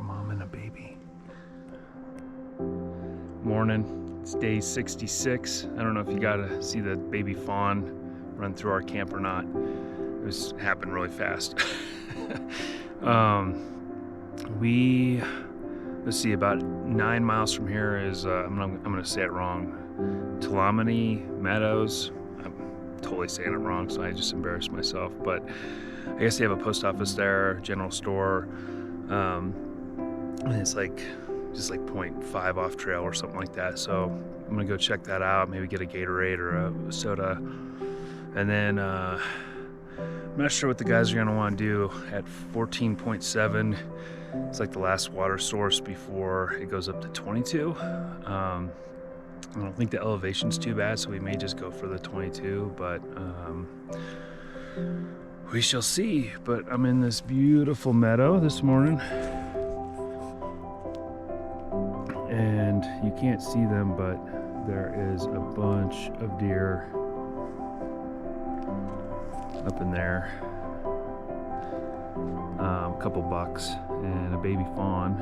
mom and a baby. Morning, it's day 66. I don't know if you got to see the baby fawn run through our camp or not. It happened really fast. Let's see, about 9 miles from here is, I'm gonna say it wrong, Tuolumne Meadows. I'm totally saying it wrong, so I just embarrassed myself. But I guess they have a post office there, general store, and it's just like 0.5 off trail or something like that. So I'm gonna go check that out, maybe get a Gatorade or a soda. And then I'm not sure what the guys are gonna wanna do at 14.7. It's like the last water source before it goes up to 22. I don't think the elevation's too bad, so we may just go for the 22, but we shall see. But I'm in this beautiful meadow this morning, and you can't see them, but there is a bunch of deer up in there. A couple bucks and a baby fawn,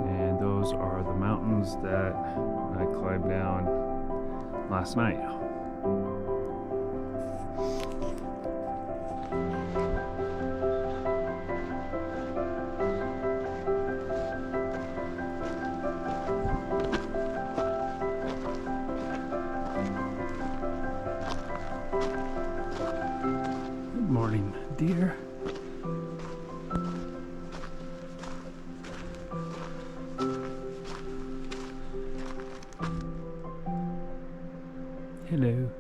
and those are the mountains that I climbed down last night. Good morning, dear. Hello.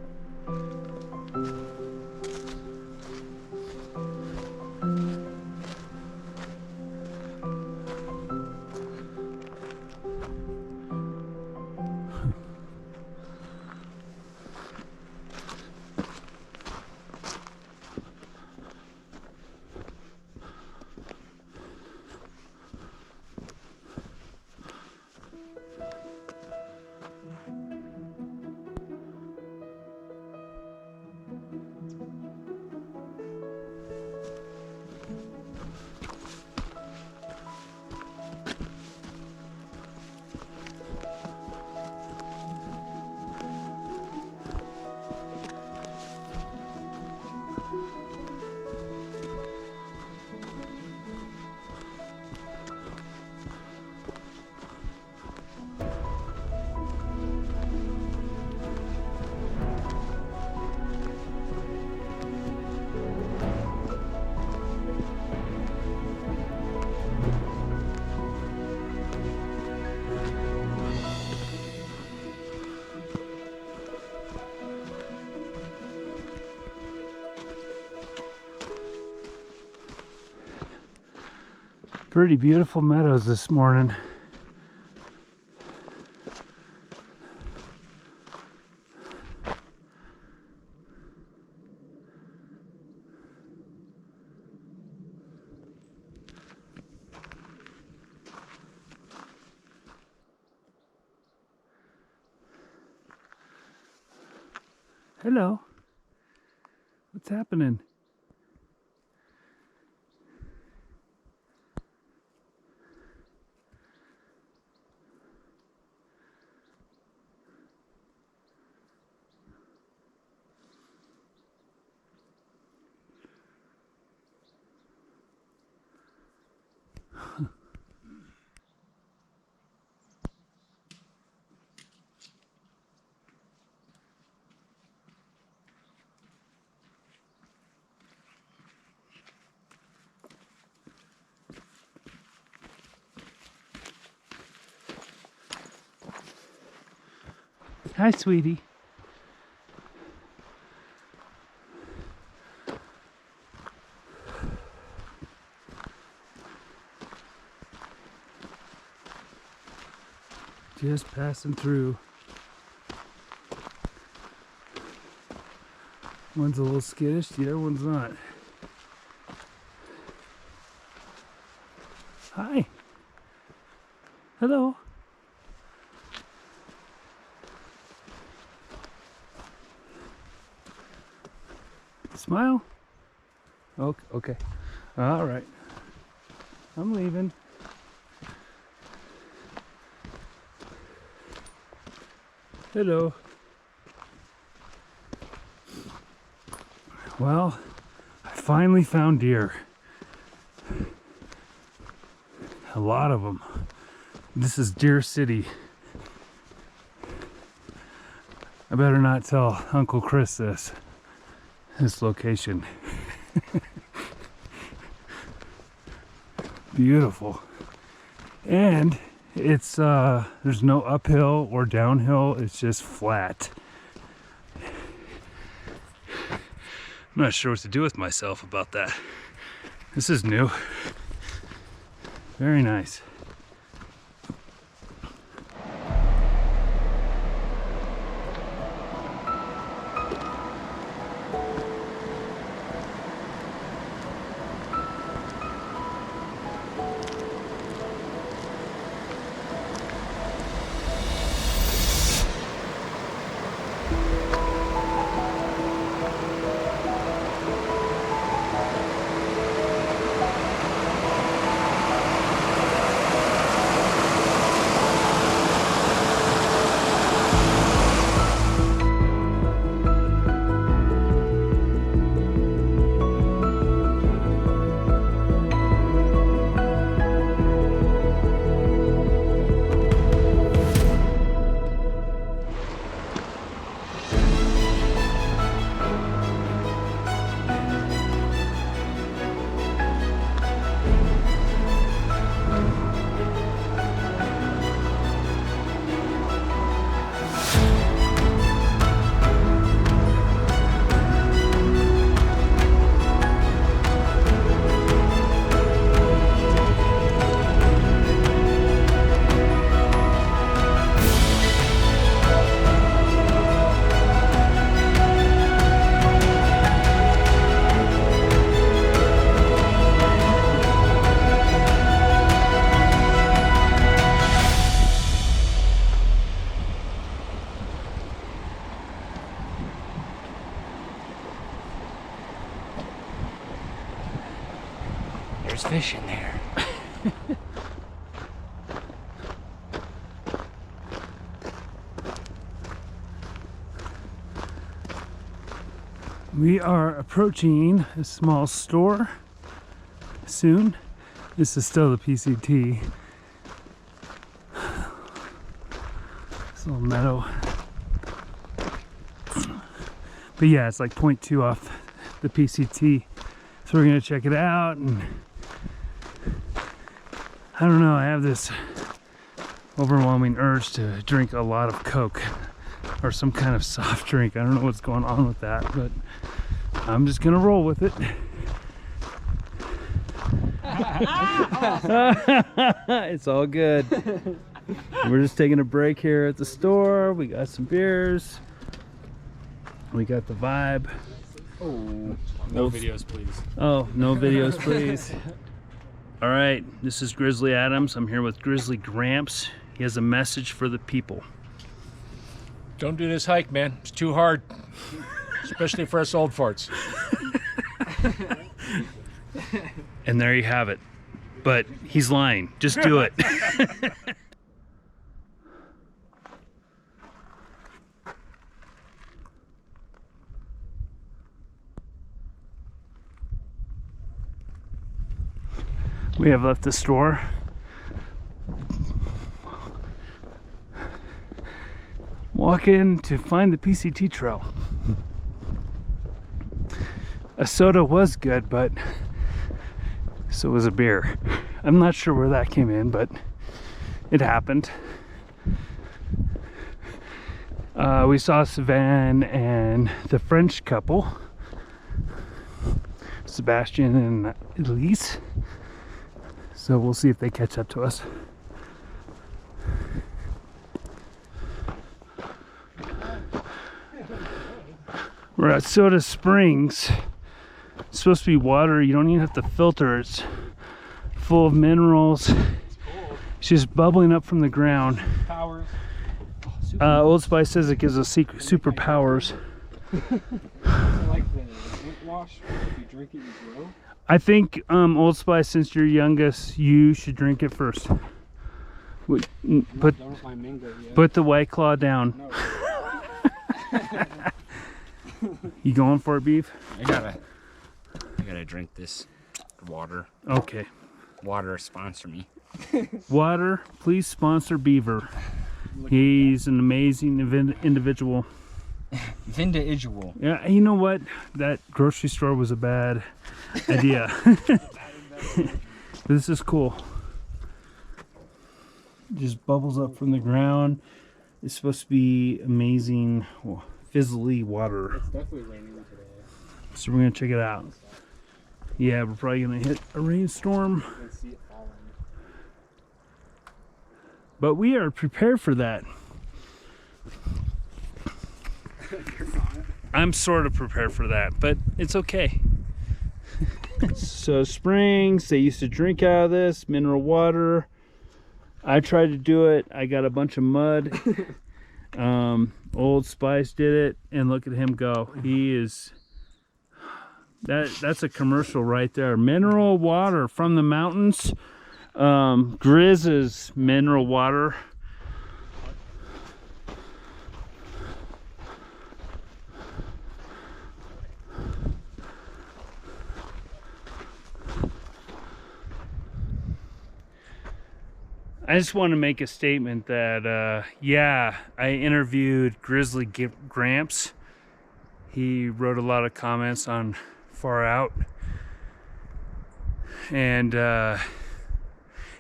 Pretty beautiful meadows this morning. Hello. What's happening? Hi, sweetie. Just passing through. One's a little skittish, the other one's not. Hi. Hello. Smile. Okay. All right. I'm leaving. Hello. Well, I finally found deer. A lot of them. This is Deer City. I better not tell Uncle Chris this location. Beautiful. And it's there's no uphill or downhill, it's just flat. I'm not sure what to do with myself about that. This is new. Very nice. There's fish in there. We are approaching a small store soon. This is still the PCT. This little meadow. But yeah, it's like 0.2 off the PCT. So we're gonna check it out, and I don't know, I have this overwhelming urge to drink a lot of Coke or some kind of soft drink. I don't know what's going on with that, but I'm just gonna roll with it. It's all good. We're just taking a break here at the store. We got some beers. We got the vibe. Oh, no videos, please. Oh, no videos, please. All right, this is Grizzly Adams. I'm here with Grizzly Gramps. He has a message for the people. Don't do this hike, man. It's too hard, especially for us old farts. And there you have it. But he's lying. Just do it. We have left the store. Walking to find the PCT trail. A soda was good, but so was a beer. I'm not sure where that came in, but it happened. We saw Savan and the French couple, Sebastian and Elise. So we'll see if they catch up to us. We're at Soda Springs. It's supposed to be water. You don't even have to filter. It's full of minerals. It's just bubbling up from the ground. Powers. Old Spice says it gives us superpowers. I like the root wash. If you drink it, you grow. I think Old Spice, since you're youngest, you should drink it first. Put the White Claw down. No. You going for it, Beef? I gotta drink this water. Okay. Water sponsor me. Water, please sponsor Beaver. He's an amazing individual. Vindividual. Yeah, you know what? That grocery store was a bad idea. This is cool. Just bubbles up from the ground. It's supposed to be amazing, fizzly water. It's definitely raining today. So we're gonna check it out. Yeah, we're probably gonna hit a rainstorm, You can see it falling. but we are prepared for that. I'm sort of prepared for that, but it's okay. So springs, they used to drink out of this, mineral water. I tried to do it. I got a bunch of mud. Old Spice did it, and look at him go. He is... That's a commercial right there. Mineral water from the mountains. Grizz's mineral water. I just want to make a statement that, yeah, I interviewed Grizzly Gramps. He wrote a lot of comments on Far Out. And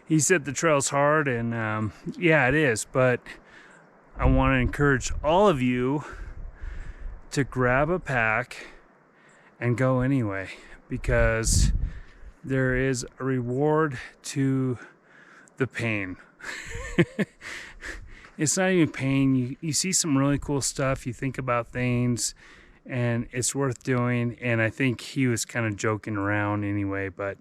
he said the trail's hard, and yeah, it is. But I want to encourage all of you to grab a pack and go anyway, because there is a reward to the pain. It's not even pain. You see some really cool stuff, you think about things, and it's worth doing. And I think he was kind of joking around anyway, but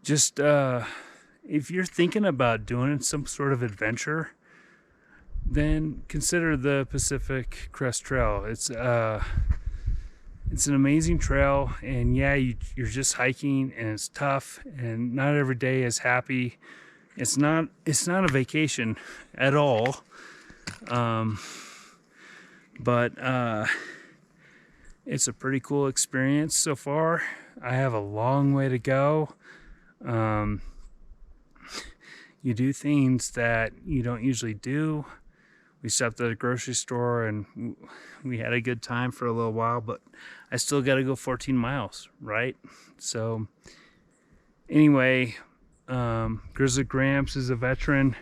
just if you're thinking about doing some sort of adventure, then consider the Pacific Crest Trail. It's an amazing trail, and yeah, you're just hiking, and it's tough, and not every day is happy. It's not a vacation at all. But it's a pretty cool experience so far. I have a long way to go. You do things that you don't usually do. We stopped at a grocery store and we had a good time for a little while, but I still got to go 14 miles, right? So anyway, Grizzly Gramps is a veteran,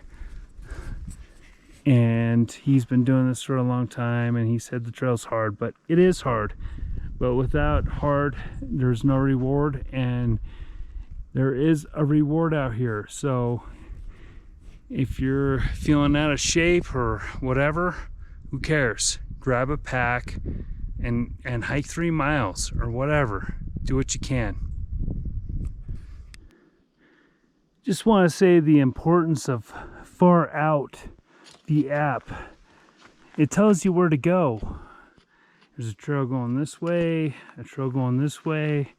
and he's been doing this for a long time, and he said the trail's hard, but it is hard. But without hard, there's no reward, and there is a reward out here. So if you're feeling out of shape or whatever, who cares? Grab a pack and hike 3 miles or whatever. Do what you can. Just want to say the importance of Far Out, the app. It tells you where to go. There's a trail going this way, a trail going this way.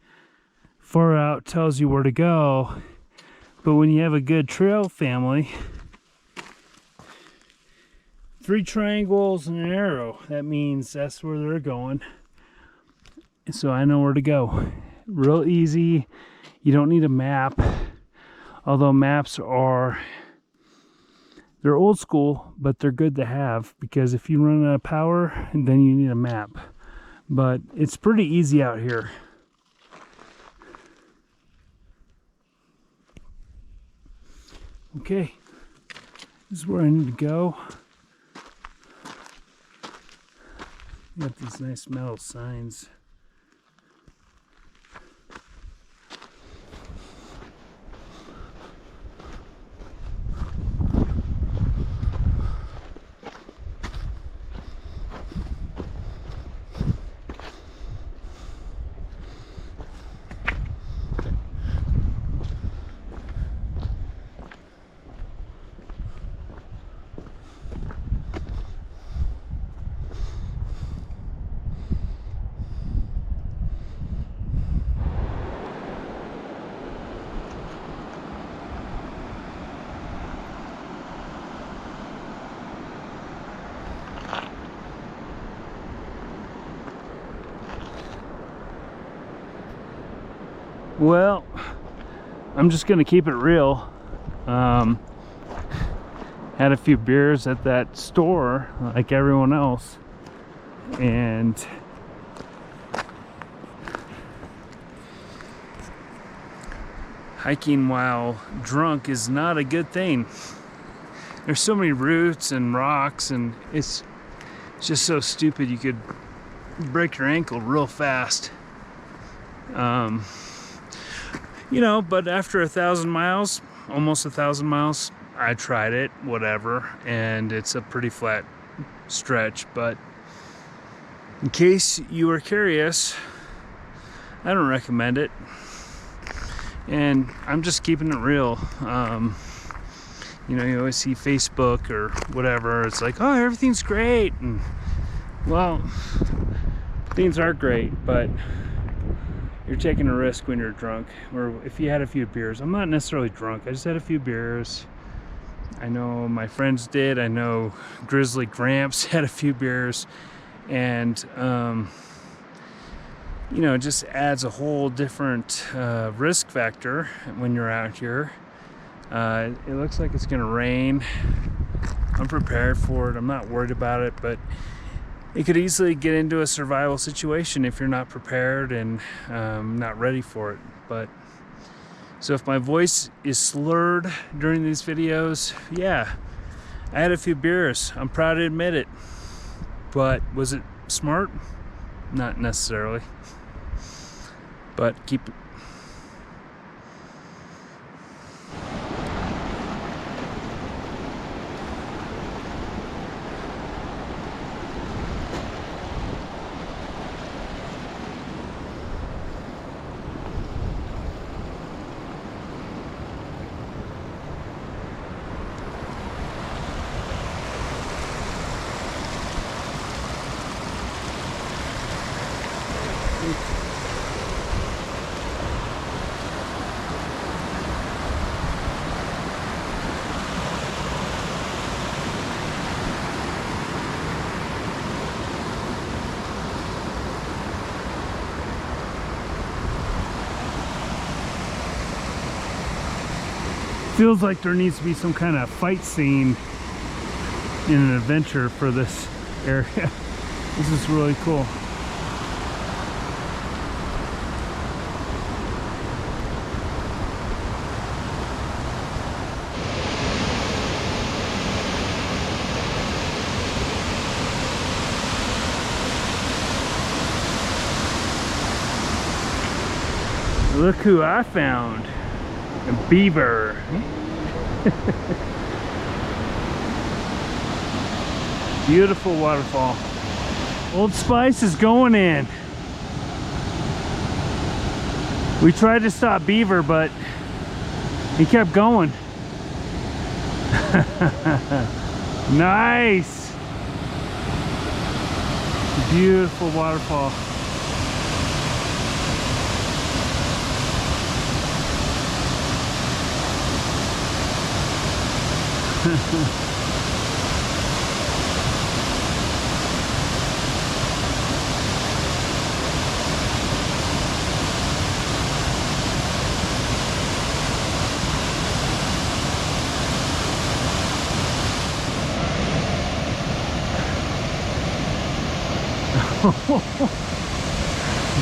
Far Out tells you where to go. But when you have a good trail family, 3 triangles and an arrow, that means that's where they're going. So I know where to go. Real easy. You don't need a map. Although maps they're old school, but they're good to have, because if you run out of power, then you need a map. But it's pretty easy out here. Okay, this is where I need to go. Got these nice metal signs. Well, I'm just gonna keep it real. Had a few beers at that store like everyone else, and hiking while drunk is not a good thing. There's so many roots and rocks, and it's just so stupid. You could break your ankle real fast. You know, but after 1,000 miles, almost 1,000 miles, I tried it, whatever, and it's a pretty flat stretch. But in case you were curious, I don't recommend it, and I'm just keeping it real. You know, you always see Facebook or whatever, it's like, oh, everything's great, and well, things are great, but you're taking a risk when you're drunk, or if you had a few beers. I'm not necessarily drunk, I just had a few beers. I know my friends did. I know Grizzly Gramps had a few beers, and you know, it just adds a whole different risk factor when you're out here. It looks like it's gonna rain. I'm prepared for it. I'm not worried about it, but it could easily get into a survival situation if you're not prepared and not ready for it. But so if my voice is slurred during these videos, yeah, I had a few beers. I'm proud to admit it. But was it smart? Not necessarily. But keep it. Feels like there needs to be some kind of fight scene in an adventure for this area. This is really cool. Look who I found. A beaver. Beautiful waterfall. Old Spice is going in. We tried to stop Beaver, but he kept going. Nice. Beautiful waterfall.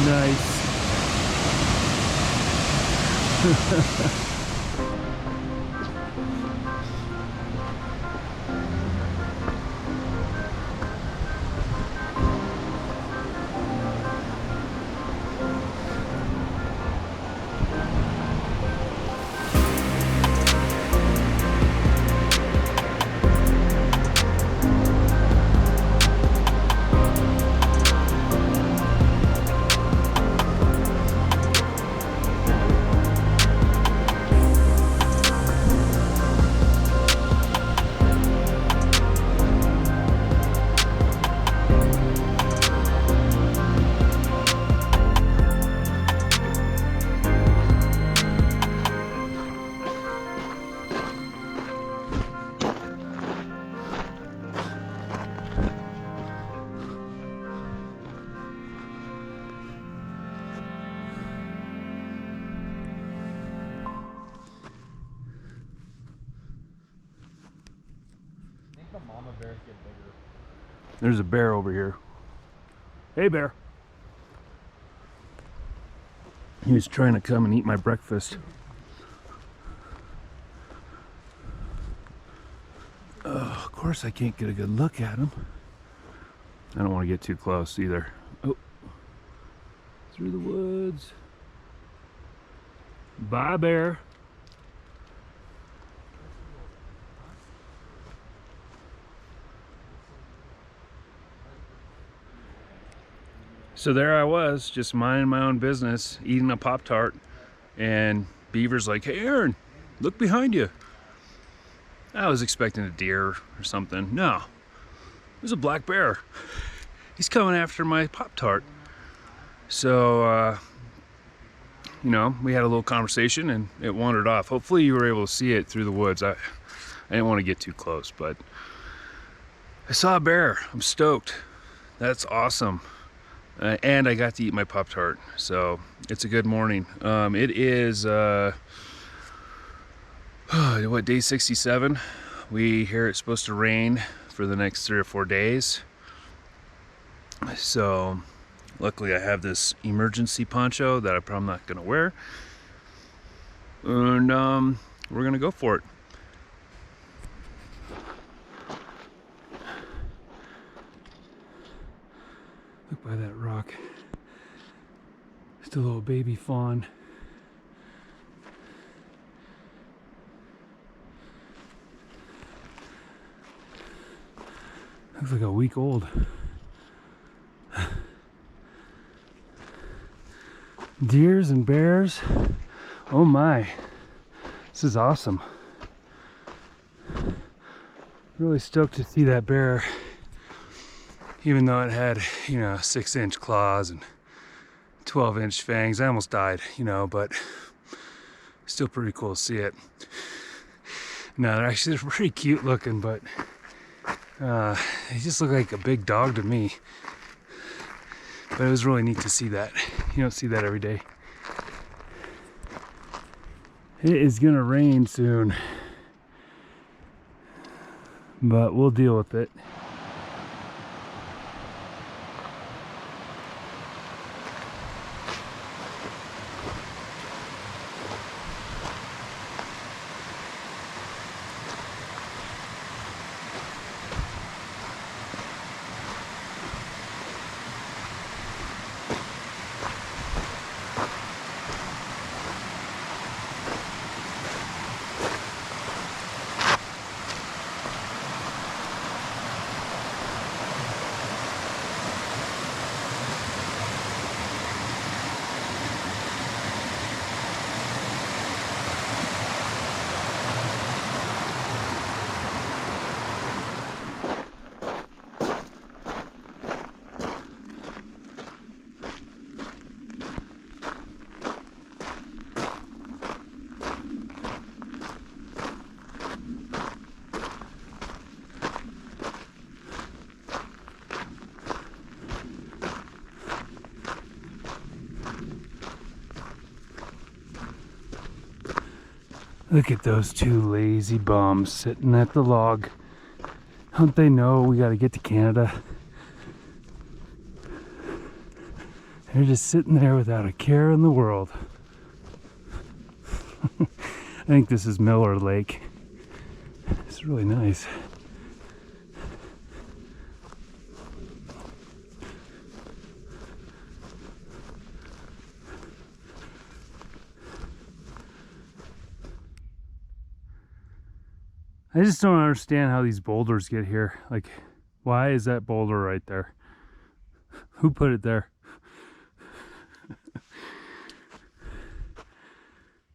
Nice. There's a bear over here. Hey, bear. He was trying to come and eat my breakfast. Oh, of course I can't get a good look at him. I don't want to get too close either. Oh, through the woods. Bye, bear. So there I was, just minding my own business, eating a Pop-Tart, and Beaver's like, "Hey Aaron, look behind you." I was expecting a deer or something. No, it was a black bear. He's coming after my Pop-Tart. So, you know, we had a little conversation and it wandered off. Hopefully you were able to see it through the woods. I didn't want to get too close, but I saw a bear. I'm stoked. That's awesome. And I got to eat my Pop-Tart, so it's a good morning. It is, what, day 67? We hear it's supposed to rain for the next 3 or 4 days. So, luckily I have this emergency poncho that I'm probably not going to wear. And we're going to go for it. Look by that rock. Just a little baby fawn. Looks like a week old. Deers and bears. Oh my. This is awesome. Really stoked to see that bear. Even though it had, you know, 6-inch claws and 12-inch fangs. I almost died, you know, but still pretty cool to see it. No, they're actually pretty cute looking, but they just look like a big dog to me. But it was really neat to see that. You don't see that every day. It is gonna rain soon, but we'll deal with it. Look at those two lazy bums sitting at the log. Don't they know we gotta get to Canada? They're just sitting there without a care in the world. I think this is Miller Lake. It's really nice. I just don't understand how these boulders get here. Like, why is that boulder right there? Who put it there?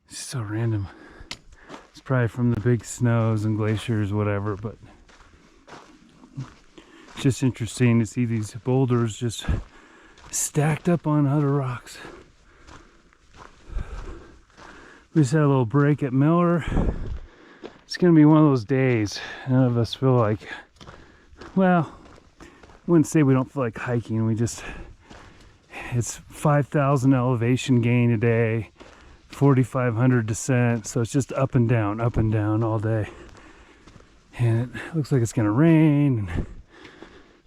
It's so random. It's probably from the big snows and glaciers, whatever, but it's just interesting to see these boulders just stacked up on other rocks. We just had a little break at Miller. It's gonna be one of those days. None of us feel like, well, I wouldn't say we don't feel like hiking. We just, it's 5,000 elevation gain a day, 4,500 descent. So it's just up and down all day. and it looks like it's gonna rain.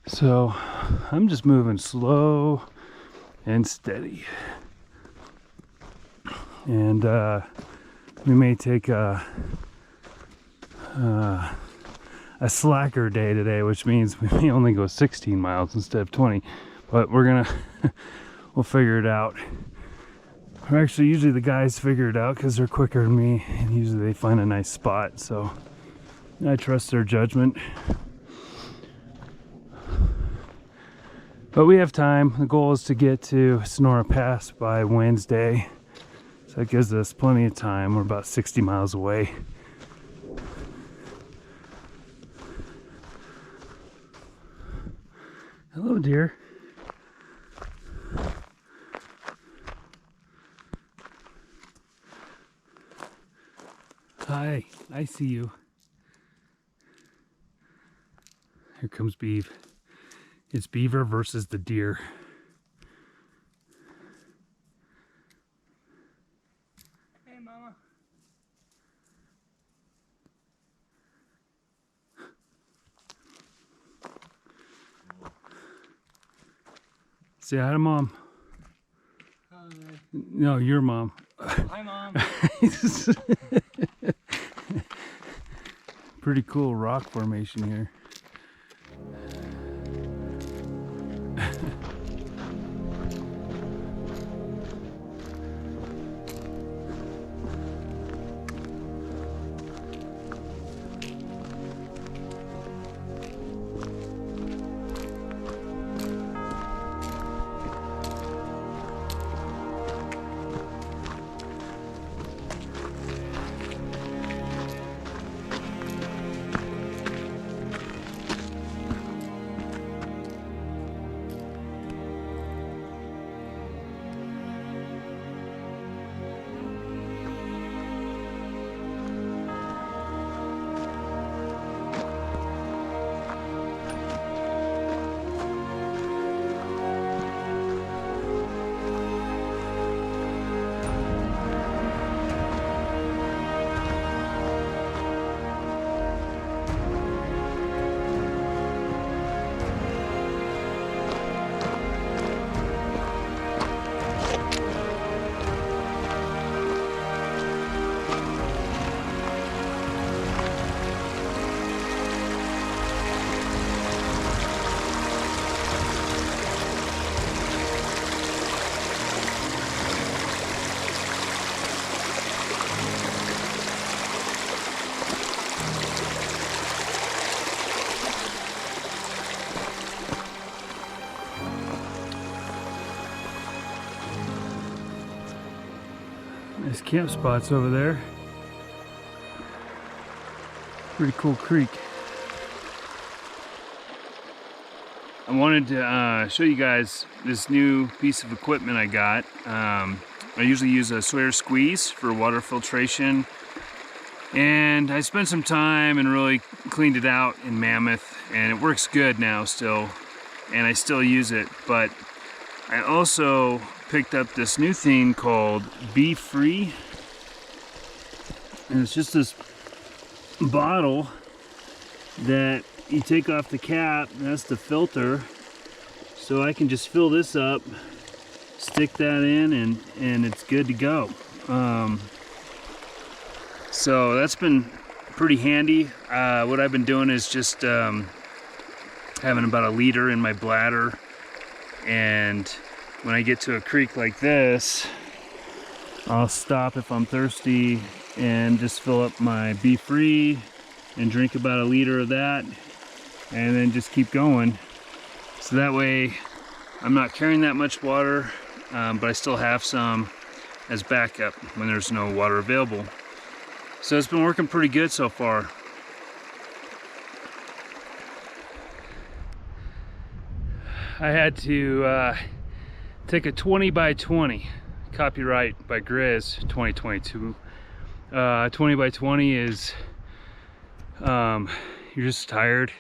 So I'm just moving slow and steady. And we may take a slacker day today, which means we may only go 16 miles instead of 20, but we're gonna we'll figure it out. Or actually, usually the guys figure it out because they're quicker than me, and usually they find a nice spot, so I trust their judgment. But we have time. The goal is to get to Sonora Pass by Wednesday, so that gives us plenty of time. We're about 60 miles away. Hello, dear. Hi, I see you. Here comes Beav. It's Beaver versus the deer. Hey, Mama. Say hi to Mom. Hi. No, your mom. Hi, Mom. Pretty cool rock formation here. Nice camp spots over there. Pretty cool creek. I wanted to show you guys this new piece of equipment I got. I usually use a Sawyer squeeze for water filtration, and I spent some time and really cleaned it out in Mammoth, and it works good now still, and I still use it. But I also picked up this new thing called Be Free, and it's just this bottle that you take off the cap, and that's the filter. So I can just fill this up, stick that in, and it's good to go. So that's been pretty handy. What I've been doing is just having about a liter in my bladder, and when I get to a creek like this, I'll stop if I'm thirsty and just fill up my Be Free and drink about a liter of that, and then just keep going. So that way I'm not carrying that much water, but I still have some as backup when there's no water available. So it's been working pretty good so far. I had to take a 20 by 20, copyright by Grizz 2022. 20 by 20 is you're just tired,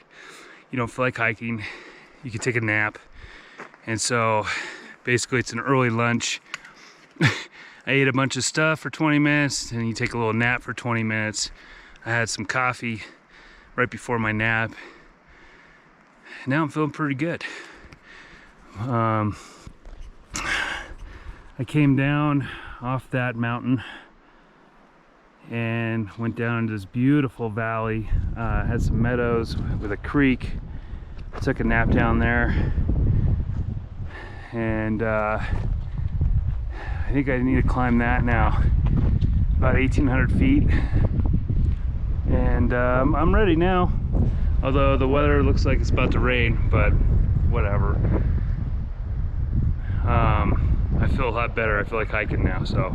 you don't feel like hiking, you can take a nap, and so basically it's an early lunch. I ate a bunch of stuff for 20 minutes, and you take a little nap for 20 minutes. I had some coffee right before my nap. Now I'm feeling pretty good. I came down off that mountain and went down to this beautiful valley. Had some meadows with a creek. Took a nap down there, and I think I need to climb that now, about 1,800 feet, and I'm ready now, although the weather looks like it's about to rain, but whatever. I feel a lot better. I feel like hiking now. So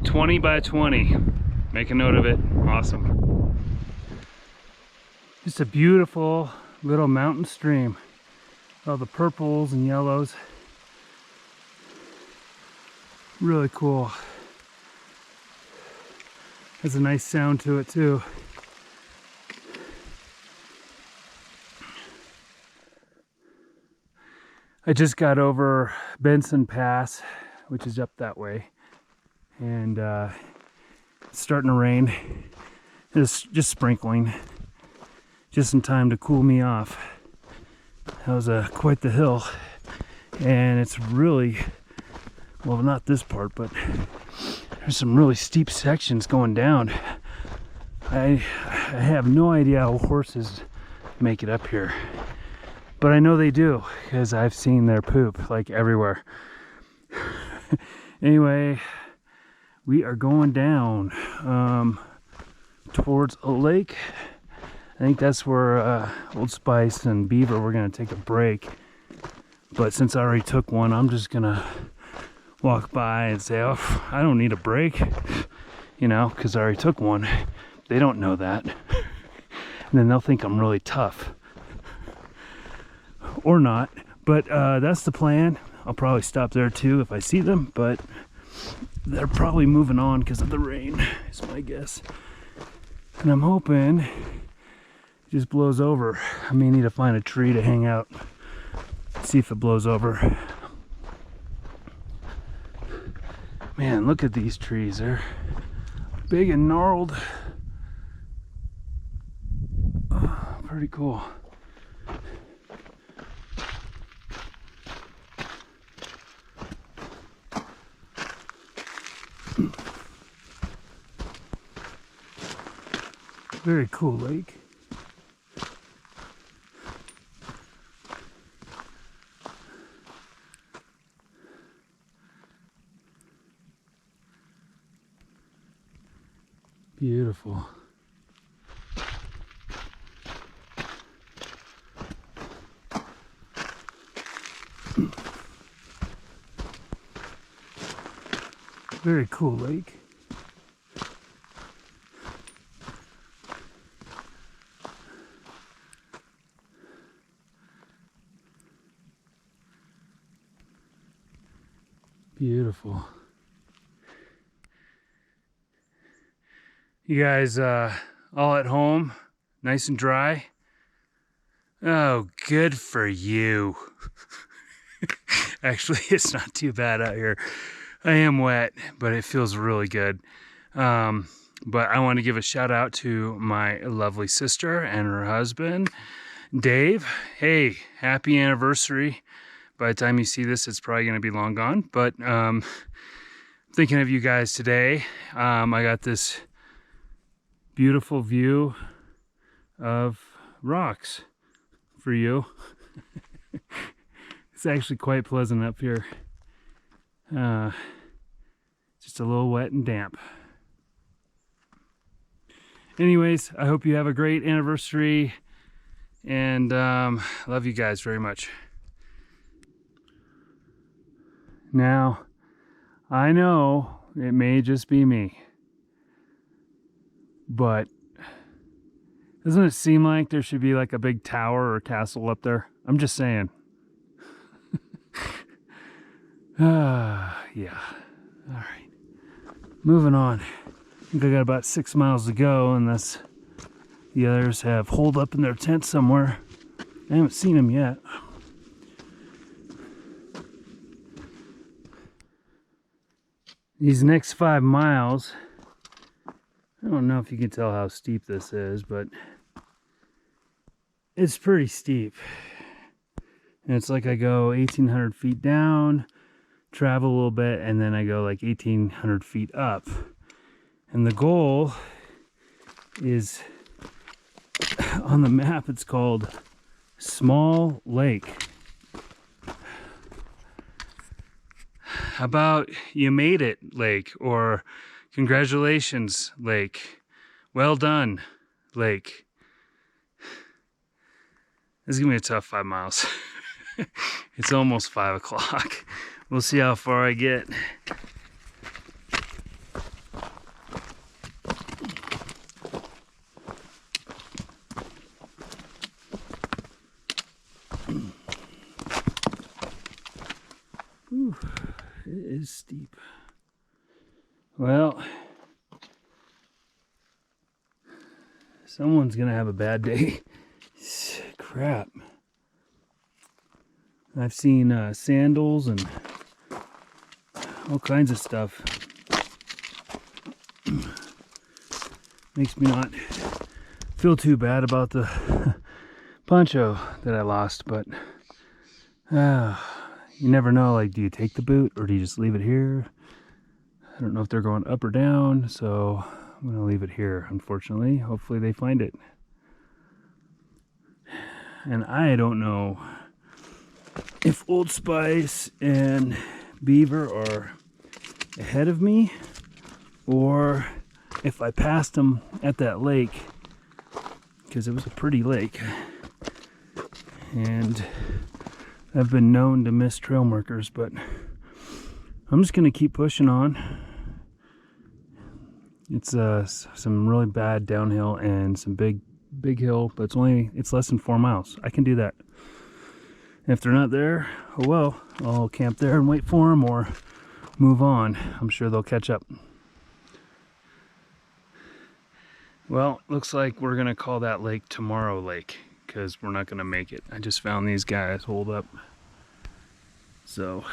20 by 20, make a note of it. Awesome. Just a beautiful little mountain stream. All the purples and yellows. Really cool. Has a nice sound to it too. I just got over Benson Pass, which is up that way, and it's starting to rain. It's just sprinkling, just in time to cool me off. That was quite the hill, and it's really, well, not this part, but there's some really steep sections going down. I have no idea how horses make it up here, but I know they do because I've seen their poop like everywhere. Anyway, we are going down towards a lake. I think that's where Old Spice and Beaver were going to take a break. But since I already took one, I'm just going to walk by and say, oh, I don't need a break, you know, because I already took one. They don't know that. And then they'll think I'm really tough. Or not. But that's the plan. I'll probably stop there too if I see them, but they're probably moving on because of the rain, is my guess. And I'm hoping it just blows over. I may need to find a tree to hang out, see if it blows over. Man, look at these trees. They're big and gnarled. Oh, pretty cool. Very cool lake. Beautiful. Very cool lake. Beautiful. You guys all at home, nice and dry? Oh, good for you. Actually, it's not too bad out here. I am wet, but it feels really good. But I want to give a shout out to my lovely sister and her husband, Dave. Hey, happy anniversary. By the time you see this, it's probably going to be long gone. But thinking of you guys today. I got this beautiful view of rocks for you. It's actually quite pleasant up here. Just a little wet and damp. Anyways, I hope you have a great anniversary, and love you guys very much. Now, I know it may just be me, but doesn't it seem like there should be like a big tower or castle up there? I'm just saying. Yeah. All right. Moving on. I think I got about 6 miles to go, unless the others have holed up in their tent somewhere. I haven't seen them yet. These next 5 miles, I don't know if you can tell how steep this is, but it's pretty steep. And it's like I go 1,800 feet down, travel a little bit, and then I go like 1,800 feet up. And the goal is, on the map, it's called Small Lake. How about you made it, Lake, or congratulations, Lake. Well done, Lake. This is gonna be a tough 5 miles. It's almost 5 o'clock. We'll see how far I get. Whew, it is steep. Well, someone's gonna have a bad day. Crap. I've seen sandals and all kinds of stuff. Makes me not feel too bad about the poncho that I lost, but you never know. Like, do you take the boot or do you just leave it here? I don't know if they're going up or down, so I'm gonna leave it here, unfortunately. Hopefully they find it. And I don't know if Old Spice and Beaver are ahead of me, or if I passed them at that lake, because it was a pretty lake. And I've been known to miss trail markers, but I'm just gonna keep pushing on. It's some really bad downhill and some big hill, but it's less than 4 miles. I can do that. And if they're not there, oh well, I'll camp there and wait for them or move on. I'm sure they'll catch up. Well, looks like we're gonna call that lake Tomorrow Lake, because we're not gonna make it. I just found these guys holed up. So